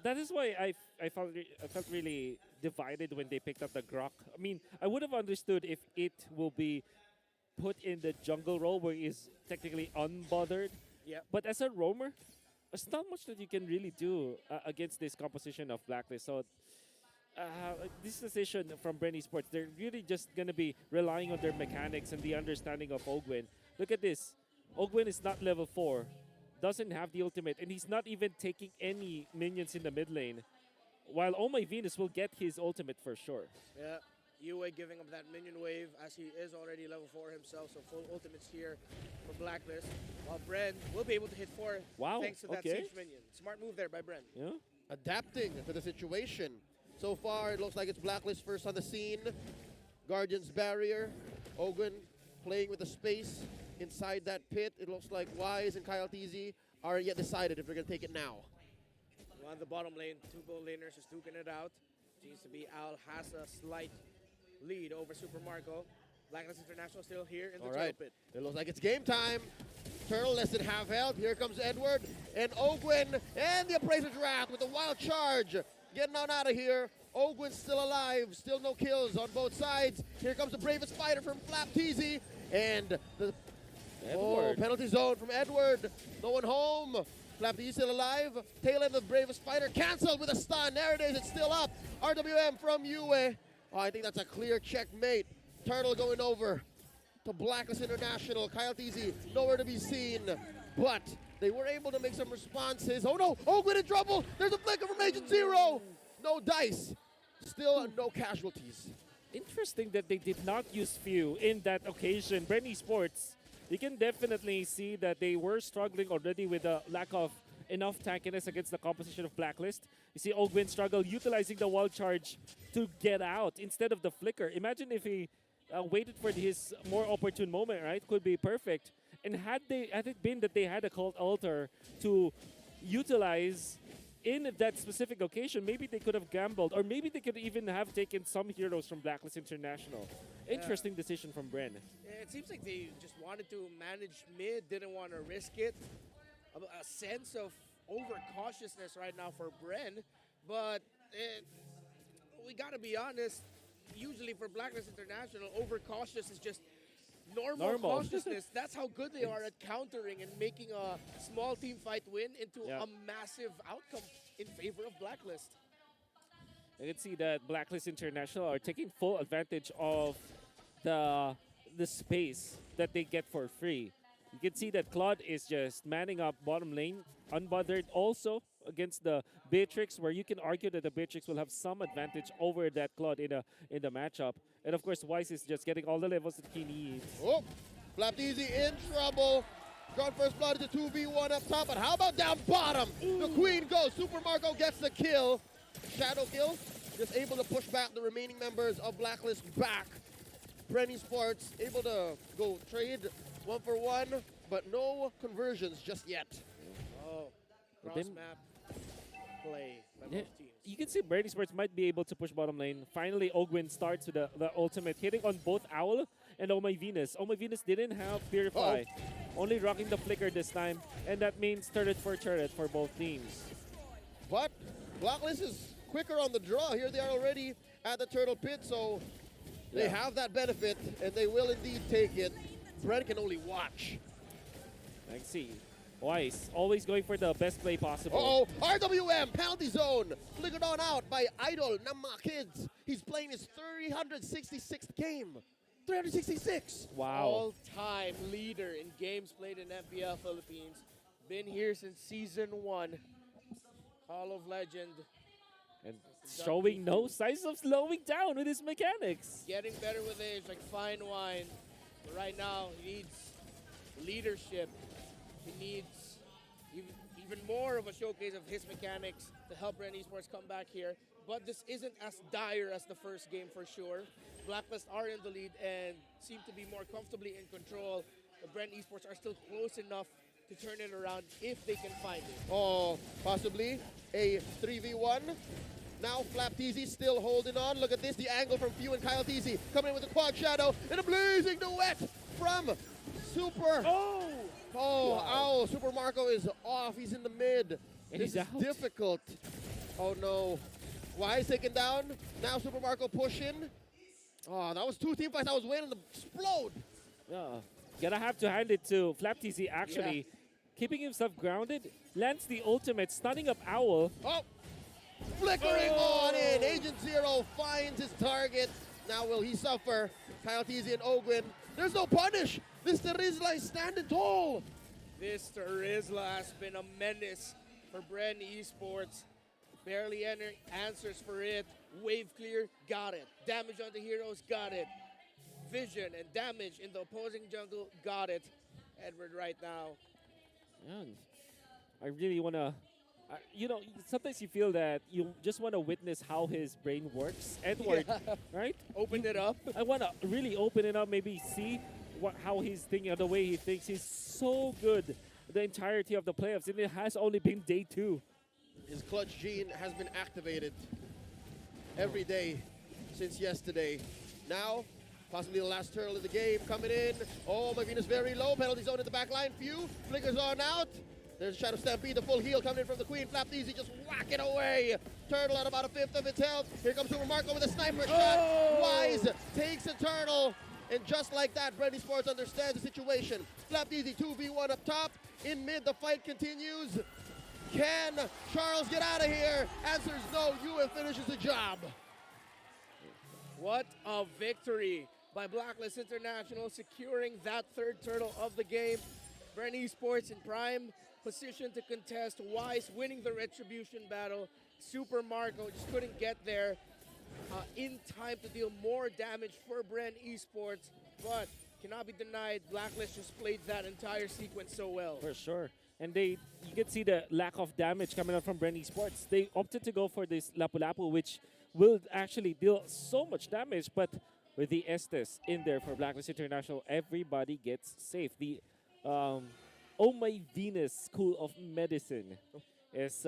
that is why I felt really divided when they picked up the Grok. I mean, I would have understood if it will be put in the jungle role where he's technically unbothered. Yeah. But as a roamer, there's not much that you can really do against this composition of Blacklist. So this decision from Bren Esports, they're really just going to be relying on their mechanics and the understanding of Ogwin. Look at this. Ogwin is not level 4, doesn't have the ultimate, and he's not even taking any minions in the mid lane. While Oh My Venus will get his ultimate for sure. Yeah. Yue giving up that minion wave as he is already level 4 himself, so full ultimates here for Blacklist. While Bren will be able to hit 4 thanks to that siege minion. Smart move there by Bren. Yeah. Adapting to the situation. So far, it looks like it's Blacklist first on the scene. Guardian's barrier. Ogwin playing with the space inside that pit. It looks like Wise and Kyle TZ aren't yet decided if they're going to take it now. On the bottom lane, 2 gold laners just duking it out. Seems to be Al has a slight lead over Super Marco. Blacklist International still here in the turtle pit. It looks like it's game time. Turtle less than half health. Here comes Edward and Ogwin and the Appraiser's Wrath with a wild charge. Getting on out of here. Ogwin's still alive. Still no kills on both sides. Here comes the bravest fighter from Flap Teasy. And the penalty zone from Edward. No one home. Flap Teasy still alive. Tail end of bravest fighter canceled with a stun. There it is. It's still up. RWM from Yue. Oh, I think that's a clear checkmate. Turtle going over to Blacklist International. Kyle TZ nowhere to be seen. But they were able to make some responses. Oh no! Ogwin in trouble! There's a flicker from Agent Zero! No dice. Still no casualties. Interesting that they did not use few in that occasion. Bren Esports, you can definitely see that they were struggling already with the lack of enough tankiness against the composition of Blacklist. You see Ogwin struggle utilizing the wall charge to get out instead of the flicker. Imagine if he waited for his more opportune moment, right? Could be perfect. And had it been that they had a cult altar to utilize in that specific occasion, maybe they could have gambled, or maybe they could even have taken some heroes from Blacklist International. Interesting decision from Bren. It seems like they just wanted to manage mid, didn't want to risk it. A sense of overcautiousness right now for Bren, but we got to be honest, usually for Blacklist International, overcautious is just normal cautiousness. That's how good they are at countering and making a small team fight win into a massive outcome in favor of Blacklist. You can see that Blacklist International are taking full advantage of the space that they get for free. You can see that Claude is just manning up bottom lane, unbothered also against the Beatrix, where you can argue that the Beatrix will have some advantage over that Claude in the matchup. And of course, Wise is just getting all the levels that he needs. Oh, Flap Easy in trouble. Got first blood to 2v1 up top, but how about down bottom? The Queen goes. Super Marco gets the kill. Shadow kill, just able to push back the remaining members of Blacklist back. Bren Esports able to go trade 1-for-1, but no conversions just yet. Oh, cross-map play by both teams. You can see Bren Esports might be able to push bottom lane. Finally, Ogwin starts with the ultimate, hitting on both Owl and Oh My Venus. Oh My Venus didn't have Purify, only rocking the flicker this time, and that means turret for turret for both teams. But Blacklist is quicker on the draw. Here they are already at the Turtle Pit, so they have that benefit, and they will indeed take it. Bren can only watch. I see. Wise, always going for the best play possible. Uh-oh, RWM, penalty zone. Flickered on out by Idol Nama Kids. He's playing his 366th game. 366. Wow. All-time leader in games played in FPL Philippines. Been here since Season 1. Hall of Legend. And showing no signs of slowing down with his mechanics. Getting better with age, like fine wine. But right now, he needs leadership. He needs even more of a showcase of his mechanics to help Bren Esports come back here. But this isn't as dire as the first game for sure. Blacklist are in the lead and seem to be more comfortably in control. The Bren Esports are still close enough to turn it around if they can find it. Oh, possibly a 3v1. Now Flap TZ still holding on. Look at this, the angle from Few and Kyle TZ coming in with a quad shadow and a blazing duet from Super. Wow. Ow, Super Marco is off. He's in the mid. And This he's is out. difficult. Oh no. Wise taken down. Now Super Marco pushing. Oh, that was two team fights I was waiting to explode. Yeah. Gonna have to hand it to Flap TC actually. Keeping himself grounded, lands the ultimate, stunning up Owl. Oh! Flickering on in. Agent Zero finds his target. Now will he suffer? Kyle Teasy and Ogwin. There's no punish. Mr. Rizla is standing tall. Mr. Rizla has been a menace for Bren Esports. Barely any answers for it. Wave clear, got it. Damage on the heroes, got it. Vision and damage in the opposing jungle, got it. Edward right now. Man, I really want to, you know, sometimes you feel that you just want to witness how his brain works. Edward, right? Open it up. I want to really open it up, maybe see how he's thinking, the way he thinks. He's so good the entirety of the playoffs, and it has only been day 2. His clutch gene has been activated every day since yesterday. Now, possibly the last turtle of the game coming in. Oh, my Venus very low. Penalty zone in the back line. Few flickers on out. There's Shadow Stampede, the full heal coming in from the Queen. Flap Easy just whack it away. Turtle at about a fifth of its health. Here comes Super Marco with a sniper shot. Wise takes a turtle. And just like that, Bren Esports understands the situation. Flap Easy 2v1 up top. In mid, the fight continues. Can Charles get out of here? Answers no. Yue finishes the job. What a victory by Blacklist International, securing that third turtle of the game. Bren Esports in prime position to contest. Wise winning the retribution battle. Super Marco just couldn't get there in time to deal more damage for Bren Esports, but cannot be denied. Blacklist just played that entire sequence so well. For sure. And you can see the lack of damage coming out from Bren Esports. They opted to go for this Lapu Lapu, which will actually deal so much damage, but with the Estes in there for Blacklist International, everybody gets safe. The Oh My Venus School of Medicine is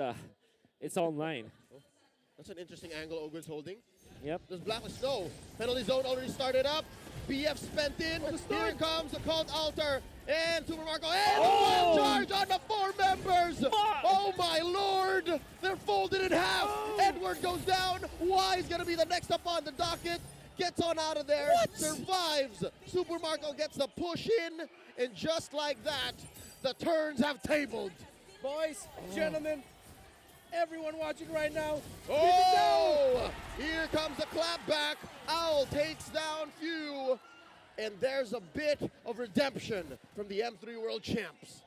it's online. That's an interesting angle Ogren's holding. Yep. Does Blacklist know? Penalty zone already started up. BF spent in. Here comes the Cult Altar. And Super Marco. And wild charge on the 4 members. Oh my lord. They're folded in half. Edward goes down. Wise going to be the next up on the docket. Gets on out of there. Survives. Super Marco gets the push in. And just like that, the turns have tabled. Boys, gentlemen, everyone watching right now. Oh! Here comes the clap back. Owl takes down Few. And there's a bit of redemption from the M3 World Champs.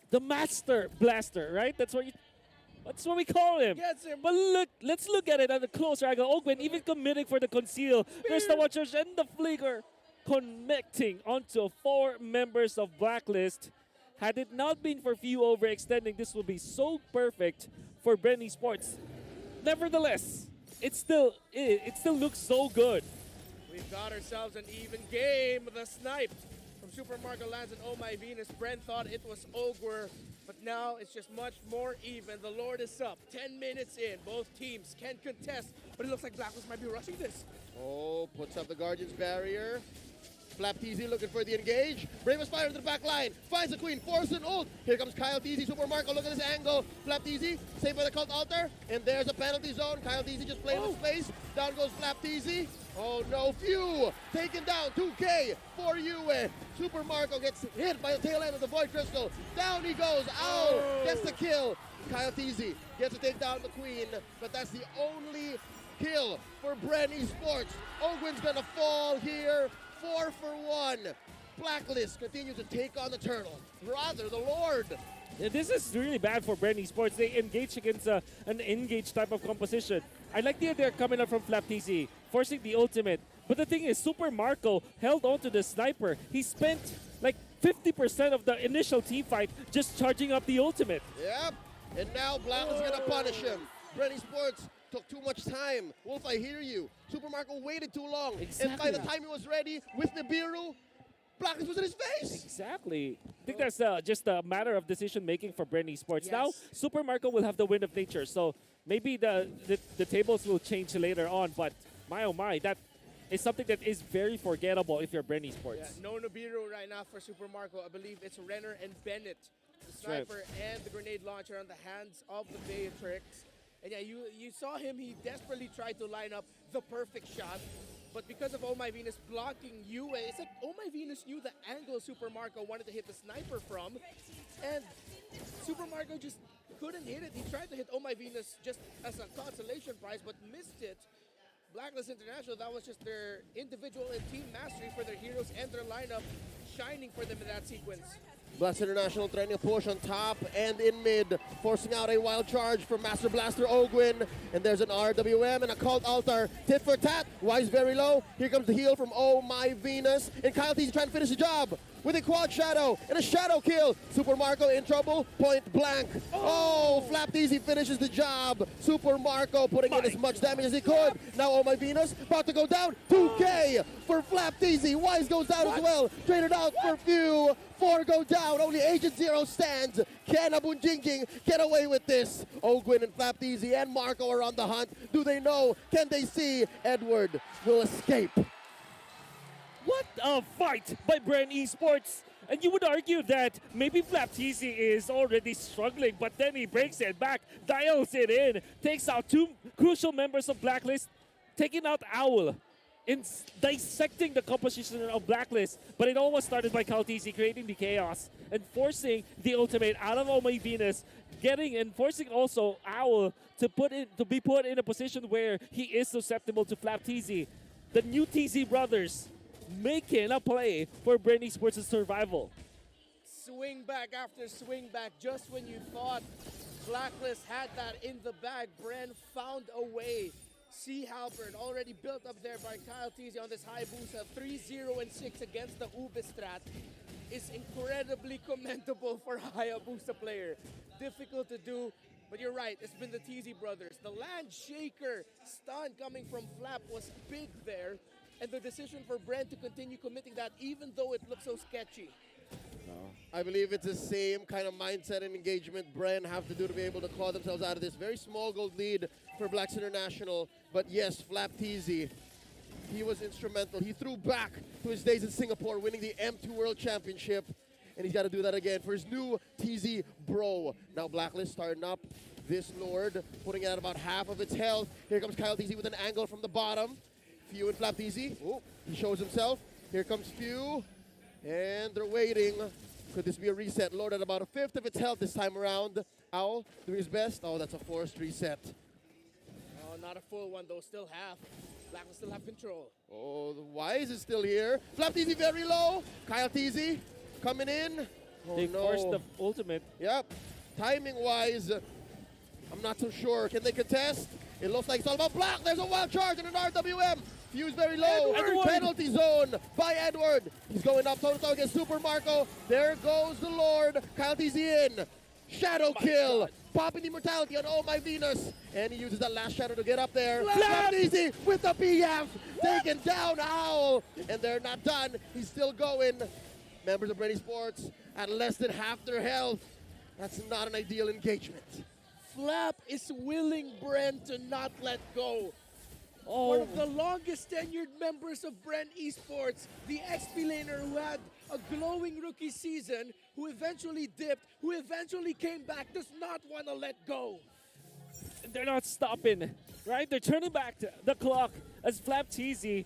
The Master Blaster, right? That's what we call him. Gets him. But look, let's look at it at a closer angle. Ogwen even committing for the conceal. There's the Watchers and the Flicker connecting onto 4 members of Blacklist. Had it not been for Few overextending, this would be so perfect for Bren Esports. Nevertheless, it still looks so good. We've got ourselves an even game. The snipe from Super Marco lands an Oh My Venus. Bren thought it was Ogre, but now it's just much more even. The Lord is up. 10 minutes in. Both teams can contest, but it looks like Blacklist might be rushing this. Oh, puts up the Guardian's barrier. Flap TZ looking for the engage. Bravest fire to the back line. Finds the Queen. Force an ult. Here comes Kyle TZ. Super Marco. Look at this angle. Flap TZ. Saved by the Cult Altar. And there's a penalty zone. Kyle TZ just playing with space. Down goes Flap TZ. Oh no. Few. Taken down. 2K for Yue. Super Marco gets hit by the tail end of the Void Crystal. Down he goes. Owl gets the kill. Kyle TZ gets to take down the Queen. But that's the only kill for Bren Esports. Ogwen's gonna fall here. 4 for 1. Blacklist continues to take on the Turtle. Rather, the Lord. Yeah, this is really bad for Bren Esports. They engage against an engage type of composition. I like the idea coming up from Flap TC, forcing the ultimate. But the thing is, Super Marco held on to the sniper. He spent like 50% of the initial team fight just charging up the ultimate. Yep. And now Blacklist is going to punish him. Bren Esports took too much time. Wolf, I hear you. Super Marco waited too long. Exactly. And by the time he was ready with Nibiru, Blacklist was in his face. Exactly. I think that's just a matter of decision making for Bren Esports. Yes. Now, Super Marco will have the wind of nature, so maybe the tables will change later on. But my oh my, that is something that is very forgettable if you're Bren Esports. Yeah, no Nibiru right now for Super Marco. I believe it's Renner and Bennett. The That's right. sniper and the grenade launcher on the hands of the Beatrix. And yeah, you saw him. He desperately tried to line up the perfect shot. But because of Oh My Venus blocking Yue, it's like Oh My Venus knew the angle Super Marco wanted to hit the sniper from. And Super Marco just couldn't hit it. He tried to hit Oh My Venus just as a consolation prize, but missed it. Blacklist International, that was just their individual and team mastery for their heroes and their lineup shining for them in that sequence. Blacklist International trying to push on top and in mid, forcing out a wild charge from Master Blaster Ogwin. And there's an RWM and a Cult Altar. Tit for tat. Wise very low. Here comes the heal from Oh My Venus. And Kyle T's trying to finish the job with a quad shadow and a shadow kill. Super Marco in trouble, point blank. Oh, Flap Easy finishes the job. Super Marco putting in as much damage as he could. Now Oh My Venus about to go down. 2K for Flap Easy. Wise goes down as well. Traded out for few. 4 go down. Only Agent Zero stands. Can Abunjingjing get away with this? Ogwin and Flap Easy and Marco are on the hunt. Do they know? Can they see? Edward will escape. What a fight by Bren Esports! And you would argue that maybe Flapteezy is already struggling, but then he breaks it back, dials it in, takes out 2 crucial members of Blacklist, taking out Owl, in dissecting the composition of Blacklist. But it almost started by Kaltizi creating the chaos and forcing the ultimate out of Oh My Venus, forcing also Owl to be put in a position where he is susceptible to Flapteezy. The new TZ brothers making a play for Bren Esports' survival. Swing back after swing back. Just when you thought Blacklist had that in the bag, Bren found a way. Sea Halberd already built up there by Kyle Teasy on this Hayabusa. 3-0 and 6 against the Ubistrat is incredibly commendable for a Hayabusa player. Difficult to do, but you're right. It's been the Teasy brothers. The Land Shaker stun coming from Flap was big there. And the decision for Bren to continue committing that even though it looks so sketchy. I believe it's the same kind of mindset and engagement Bren have to do to be able to claw themselves out of this very small gold lead for Blacks International. But yes, Flap Teasy, he was instrumental. He threw back to his days in Singapore, winning the M2 World Championship. And he's got to do that again for his new TZ bro. Now Blacklist starting up this Lord, putting it at about half of its health. Here comes Kyle TZ with an angle from the bottom. Few and Flap Easy. Oh, he shows himself. Here comes Few. And they're waiting. Could this be a reset? Lord at about a fifth of its health this time around. Owl doing his best. Oh, that's a forced reset. Oh, not a full one though. Still half. Black will still have control. Oh, the Wise is still here. Flap Easy very low. Kyle Teasy coming in. Oh, They no. forced the ultimate. Yep. Timing-wise, I'm not so sure. Can they contest? It looks like it's all about Black. There's a wild charge and an RWM. Fuse very low. Edward! Penalty zone by Edward. He's going up toe-to-toe against Super Marco. There goes the Lord. Kyle TZ in. Shadow kill. God. Popping immortality on Oh My Venus. And he uses that last shadow to get up there. Flap! Easy with the BF. Taking down Owl. And they're not done. He's still going. Members of Bren Esports at less than half their health. That's not an ideal engagement. Flap is willing Bren to not let go. Oh, One of the longest tenured members of Bren Esports, the XP laner who had a glowing rookie season, who eventually dipped, who eventually came back, does not want to let go. they're not stopping, right? They're turning back the clock as Flap Teasy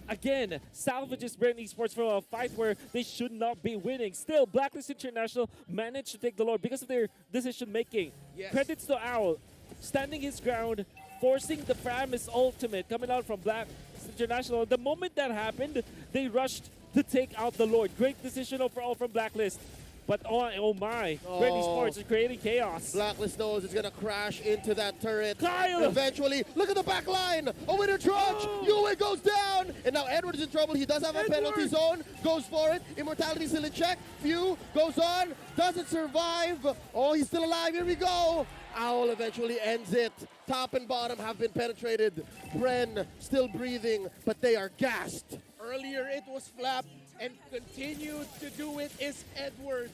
again salvages Bren Esports from a fight where they should not be winning. Still, Blacklist International managed to take the Lord because of their decision making. Yes. Credits to Owl, standing his ground, forcing the Framis ultimate coming out from Blacklist International. The moment that happened, they rushed to take out the Lord. Great decision overall from Blacklist. But oh my, Bren Esports is creating chaos. Blacklist knows it's going to crash into that turret. Kyle! Eventually, look at the back line. A winner trudge. Yue goes down. And now Edward is in trouble. He does have a penalty zone. Goes for it. Immortality still in check. Few goes on. Doesn't survive. Oh, he's still alive. Here we go. Owl eventually ends it. Top and bottom have been penetrated. Bren still breathing, but they are gassed. Earlier it was Flap, and continued to do it is Edward.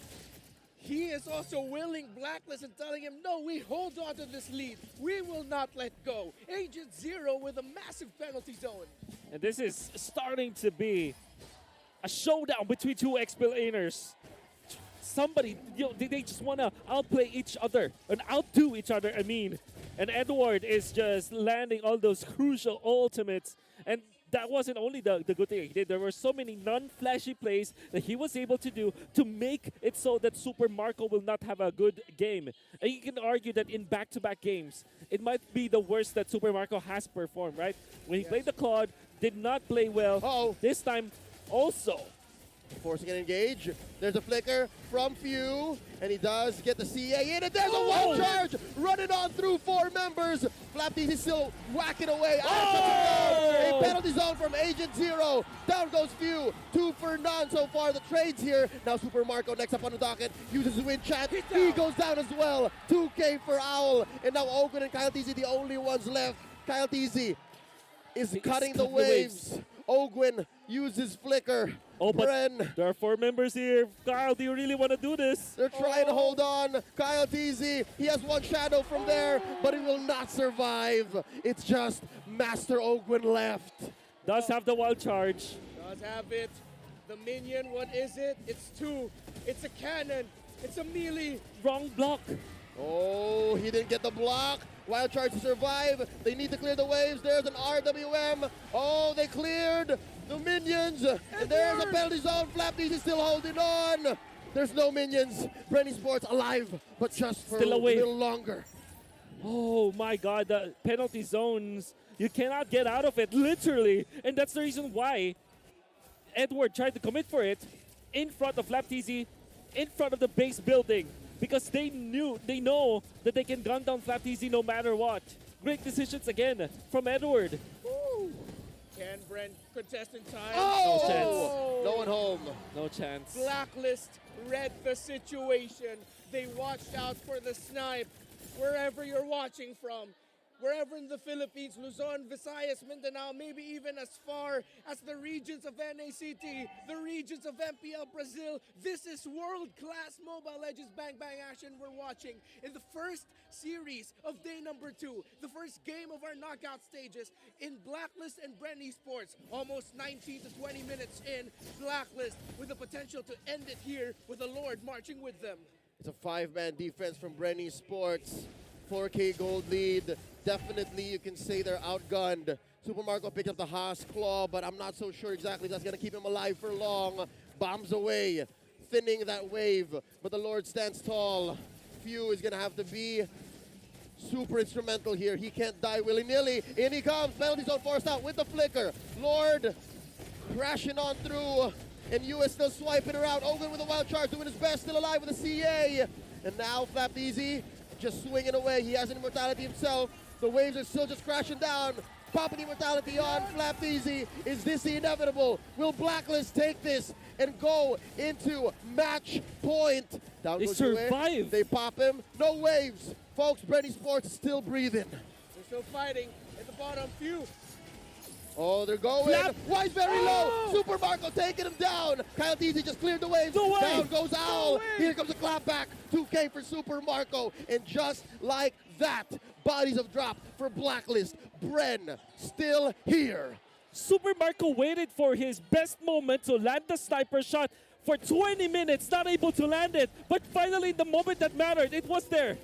He is also willing Blacklist and telling him, no, we hold on to this lead. We will not let go. Agent Zero with a massive penalty zone. And this is starting to be a showdown between two XP-laners. Somebody, they just want to outplay each other and outdo each other, I mean. And Edward is just landing all those crucial ultimates. And that wasn't only the good thing he did. There were so many non-flashy plays that he was able to do to make it so that Super Marco will not have a good game. And you can argue that in back-to-back games, it might be the worst that Super Marco has performed, right? When he played the Claude, did not play well. Uh-oh. This time, also. Forcing an engage. There's a flicker from Few, and he does get the CA in, and there's a wild charge running on through 4 members. Flapdies is still whacking away. A penalty zone from Agent Zero. Down goes Few. 2 for none so far. The trades here. Now Super Marco next up on the docket uses his win chat. He goes down as well. 2K for Owl, and now Ogwen and Kyle Teasy the only ones left. Kyle Teasy is cutting the waves. Ogwen uses flicker. Oh, but Bren, there are 4 members here. Kyle, do you really want to do this? they're trying to hold on. Kyle Teasy, he has 1 shadow from there, but he will not survive. It's just Master Ogwen left. Does have the wild charge. Does have it. The minion, what is it? It's 2. It's a cannon. It's a melee. Wrong block. Oh, he didn't get the block. Wild charge to survive. They need to clear the waves. There's an RWM. Oh, they cleared the minions. And there's a penalty zone. Flapdies is still holding on. There's no minions. Bren Sports alive, but just for Still a away. little longer. Oh my god, the penalty zones. You cannot get out of it, literally. And that's the reason why Edward tried to commit for it in front of Flapteasy, in front of the base building. Because they know that they can gun down Flapteasy no matter what. Great decisions again from Edward. Woo. Can Bren contest in time? Oh! No chance. No one home. No chance. Blacklist read the situation. They watched out for the snipe wherever you're watching from. Wherever in the Philippines, Luzon, Visayas, Mindanao, maybe even as far as the regions of NACT, the regions of MPL Brazil. This is world-class Mobile Legends Bang Bang action we're watching in the first series of day number 2, the first game of our knockout stages in Blacklist and Bren Esports. Almost 19 to 20 minutes in, Blacklist with the potential to end it here with the Lord marching with them. It's a 5-man defense from Bren Sports. 4K gold lead. Definitely you can say they're outgunned. Super Marco picked up the Haas Claw, but I'm not so sure exactly if that's going to keep him alive for long. Bombs away, thinning that wave, but the Lord stands tall. Few is going to have to be super instrumental here. He can't die willy-nilly. In he comes. Penalty zone forced out with the flicker. Lord crashing on through, and US still swiping around. Ogwen with a wild charge, doing his best, still alive with a CA. And now Flapdeezy just swinging away. He has an immortality himself. The waves are still just crashing down. Popping immortality on Flapdeezy. Is this the inevitable? Will Blacklist take this and go into match point? Down They goes Yue. survive. They pop him. No waves. Folks, Bren Sports is still breathing. They're still fighting at the bottom. Few. Oh, they're going. Flap. Wise very low. Super Marco taking him down. Kyle Deasy just cleared the waves. No way. Down goes Owl. way. Here comes a clap back. 2K for Super Marco. And just like that, bodies have dropped for Blacklist. Bren still here. Super Marco waited for his best moment to land the sniper shot for 20 minutes, not able to land it. But finally, the moment that mattered, it was there.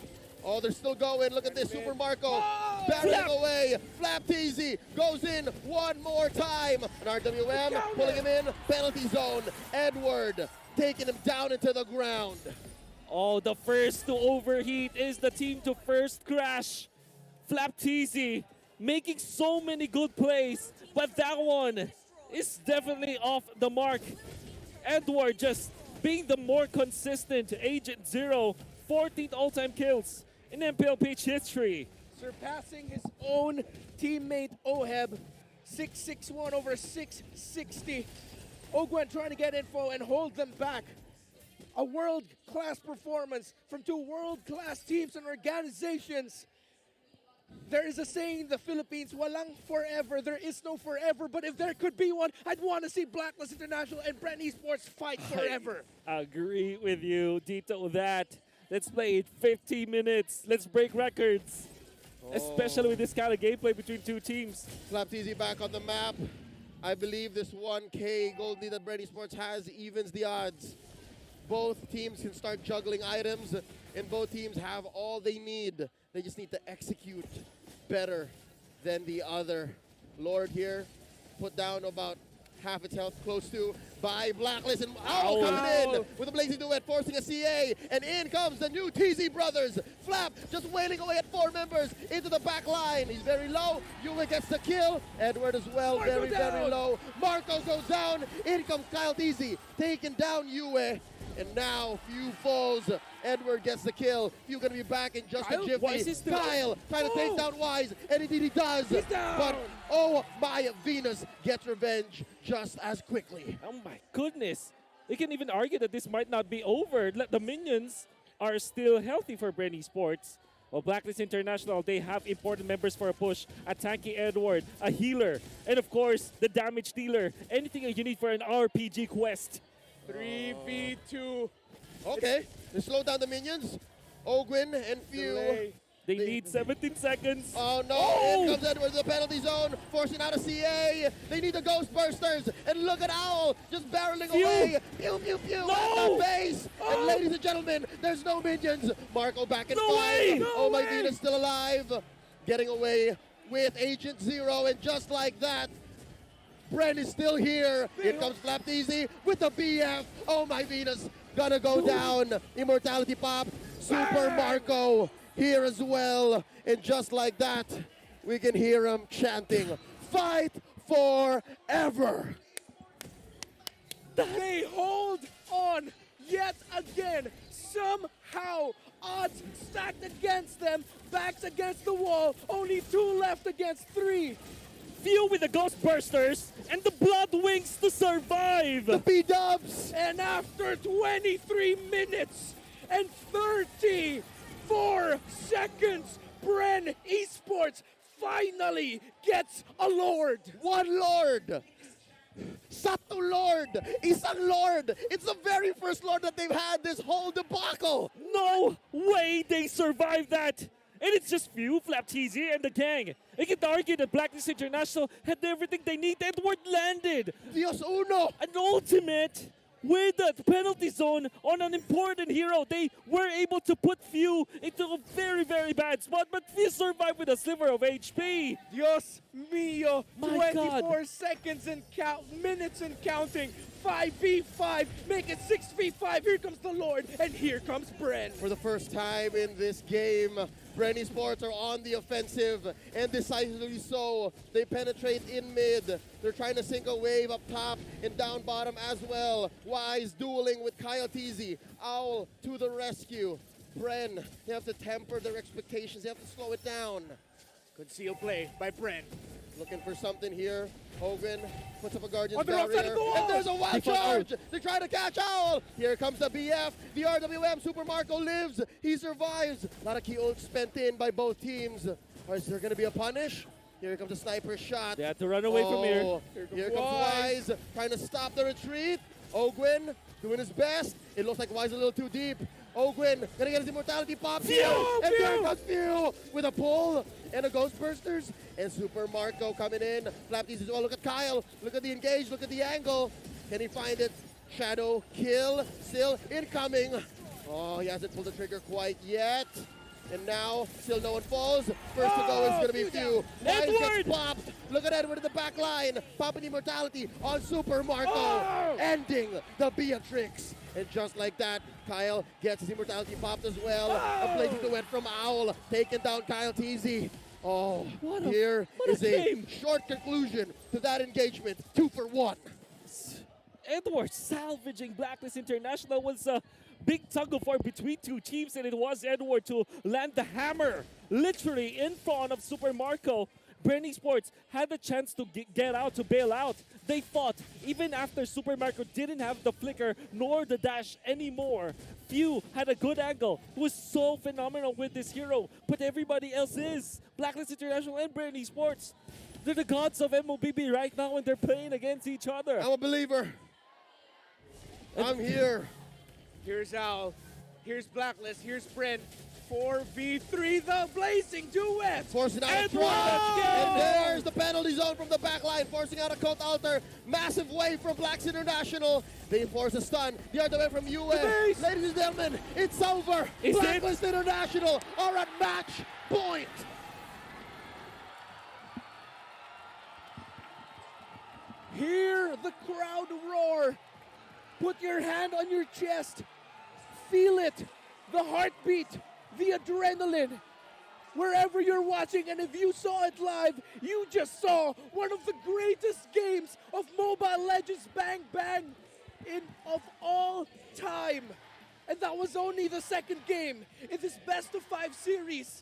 Oh, they're still going. Look at this. Super Marco Oh! burying Flap. away. Flapdeezy goes in one more time. An RWM pulling him in. Penalty zone. Edward taking him down into the ground. Oh, the first to overheat is the team to first crash. Flapteasy making so many good plays, but that one is definitely off the mark. Edward just being the more consistent Agent Zero, 14th all-time kills in MPLPH history. Surpassing his own teammate Oheb. 661 over 660. Ogwen trying to get info and hold them back. A world-class performance from 2 world-class teams and organizations. There is a saying in the Philippines, walang forever, there is no forever, but if there could be one, I'd want to see Blacklist International and Bren Esports fight forever. I agree with you, Dito, that. Let's play it 15 minutes. Let's break records. Especially with this kind of gameplay between 2 teams. Flapdeezy back on the map. I believe this 1K gold lead that Bren Sports has evens the odds. Both teams can start juggling items, and both teams have all they need They just need to execute better than the other. Lord here put down about half its health, close to by Blacklist, and Owl coming in with a blazing duet, forcing a CA, and in comes the new TZ brothers. Flap just wailing away at 4 members into the back line. He's very low. Yue gets the kill. Edward as well, very low. Marco goes down. In comes Kyle TZ, taking down Yue. And now Few falls. Edward gets the kill. Few gonna be back in just a jiffy. Kyle trying to take down Wise, and indeed he does. But oh my Venus gets revenge just as quickly. Oh my goodness. They can even argue that this might not be over. The minions are still healthy for Bren Esports. Well, Blacklist International, they have important members for a push. A tanky Edward, a healer, and of course, the damage dealer. Anything you need for an RPG quest. 3v2. Okay, they slow down the minions. Ogwin and Few. They need 17 seconds. Oh no, in comes Edward to the penalty zone, forcing out a CA. They need the Ghostbusters, and look at Owl just barreling away. Pew, pew, pew, at the base. And ladies and gentlemen, there's no minions. Marco back in 5. Oh my Venus still alive. Getting away with Agent Zero, and just like that, Bren is still here. Here comes Flap Easy with the BF. Oh my Venus, gonna go down. Immortality pop. Super Marco here as well. And just like that, we can hear him chanting, "Fight forever." They hold on yet again. Somehow, odds stacked against them. Backs against the wall. Only 2 left against 3. Few with the Ghostbusters and the Blood Wings to survive. The B-dubs. And after 23 minutes and 34 seconds, Bren Esports finally gets a Lord. One Lord. Sato Lord. Isang Lord. It's the very first Lord that they've had this whole debacle. No way they survived that. And it's just Few, Flap TZ, and the gang. They can argue that Blacklist International had everything they need. Edward landed. Dios uno. An ultimate with the penalty zone on an important hero. They were able to put Few into a very, very bad spot, but Few survived with a sliver of HP. Dios mío. My 24 God. seconds and minutes and counting. 5v5. Make it 6v5. Here comes the Lord, and here comes Bren. For the first time in this game, Bren Esports are on the offensive, and decisively so. They penetrate in mid. They're trying to sink a wave up top and down bottom as well. Wise dueling with Kyle TZ. Owl to the rescue. Bren, they have to temper their expectations. They have to slow it down. Good seal play by Bren. Looking for something here. Hogan puts up a Guardian's they're outside barrier, of the wall. and there's a wild charge. They're trying to catch Owl. Here comes the BF. The RWM. Super Marco lives. He survives. A lot of key ults spent in by both teams. Or is there going to be a punish? Here comes a sniper shot. They had to run away from here. Here comes Wise trying to stop the retreat. Ogwin doing his best. It looks like Wise is a little too deep. Ogwin gonna get his immortality pop. Few! And there comes Few with a pull and a Ghostbusters. And Super Marco coming in. Flap these as well. Look at Kyle. Look at the engage. Look at the angle. Can he find it? Shadow kill. Still incoming. Oh, he hasn't pulled the trigger quite yet. And now, still no one falls. First to go is going to be Few. Wise gets popped. Look at Edward in the back line. Popping immortality on Super Marco. Ending the Beatrix. And just like that, Kyle gets his immortality popped as well. A blazing duet from Owl. Taking down Kyle TZ. Oh, here is a short conclusion to that engagement. 2 for 1. Edward salvaging Blacklist International was a big tug of war between two teams, and it was Edward to land the hammer literally in front of Super Marco. Bren Esports had the chance to get out, to bail out. They fought even after Super Marco didn't have the flicker nor the dash anymore. Few had a good angle. He was so phenomenal with this hero, but everybody else is. Blacklist International and Bren Esports, they're the gods of MOBB right now, and they're playing against each other. I'm a believer. I'm here. Here's Owl. Here's Blacklist. Here's Bren. 4v3, the blazing duet. Forcing out a And try. And there's the penalty. penalty zone from the back line, forcing out a coat alter. Massive wave from Blacks International. They force a stun. The other way from UA. base. Ladies and gentlemen, it's over. Is it? Blacklist International are at match point. Hear the crowd roar. Put your hand on your chest. Feel it. The heartbeat. The adrenaline. Wherever you're watching, and if you saw it live, you just saw one of the greatest games of Mobile Legends Bang Bang of all time. And that was only the second game in this best of 5 series.